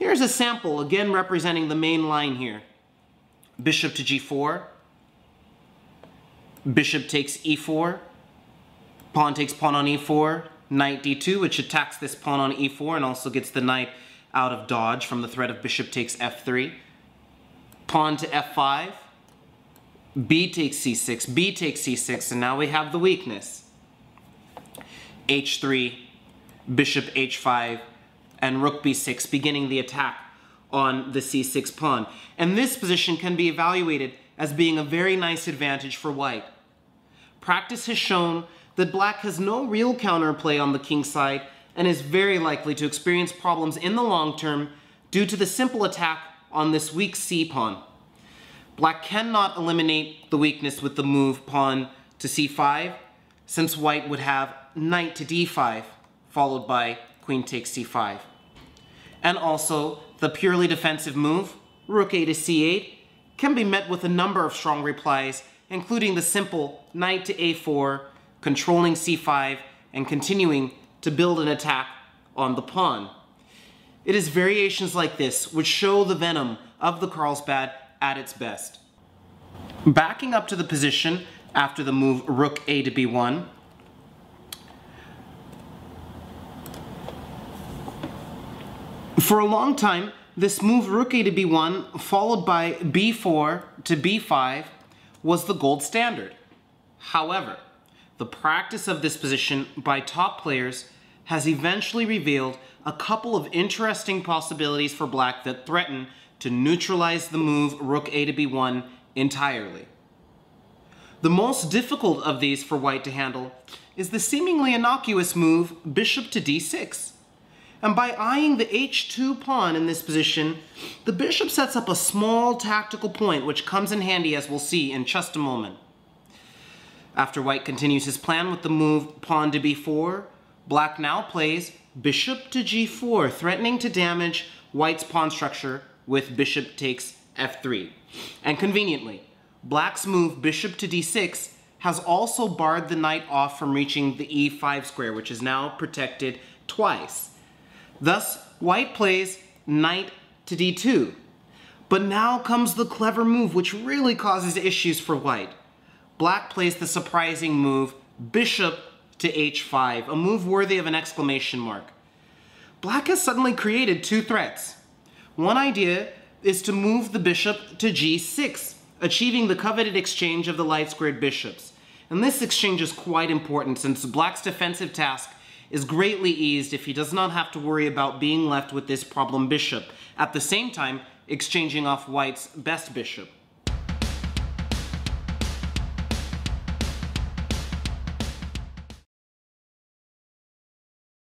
Here's a sample, again representing the main line here. Bishop to g4, bishop takes e4, pawn takes pawn on e4, knight d2, which attacks this pawn on e4 and also gets the knight out of dodge from the threat of bishop takes f3. Pawn to f5, b takes c6, b takes c6, and now we have the weakness. h3, bishop h5, and rook b6, beginning the attack on the c6 pawn. And this position can be evaluated as being a very nice advantage for white. Practice has shown that black has no real counterplay on the king side and is very likely to experience problems in the long term due to the simple attack on this weak c pawn. Black cannot eliminate the weakness with the move pawn to c5, since white would have knight to d5, followed by queen takes c5. And also, the purely defensive move, rook a to c8, can be met with a number of strong replies, including the simple knight to a4, controlling c5, and continuing to build an attack on the pawn. It is variations like this which show the venom of the Carlsbad at its best. Backing up to the position after the move rook a to b1, for a long time, this move rook a to b1 followed by b4 to b5 was the gold standard. However, the practice of this position by top players has eventually revealed a couple of interesting possibilities for black that threaten to neutralize the move rook a to b1 entirely. The most difficult of these for white to handle is the seemingly innocuous move bishop to d6. And by eyeing the h2 pawn in this position, the bishop sets up a small tactical point which comes in handy, as we'll see in just a moment. After white continues his plan with the move pawn to b4, black now plays bishop to g4, threatening to damage white's pawn structure with bishop takes f3. And conveniently, black's move bishop to d6 has also barred the knight off from reaching the e5 square, which is now protected twice. Thus, white plays knight to d2. But now comes the clever move which really causes issues for white. Black plays the surprising move bishop to h5, a move worthy of an exclamation mark. Black has suddenly created two threats. One idea is to move the bishop to g6, achieving the coveted exchange of the light-squared bishops. And this exchange is quite important since black's defensive task is greatly eased if he does not have to worry about being left with this problem bishop, at the same time exchanging off white's best bishop.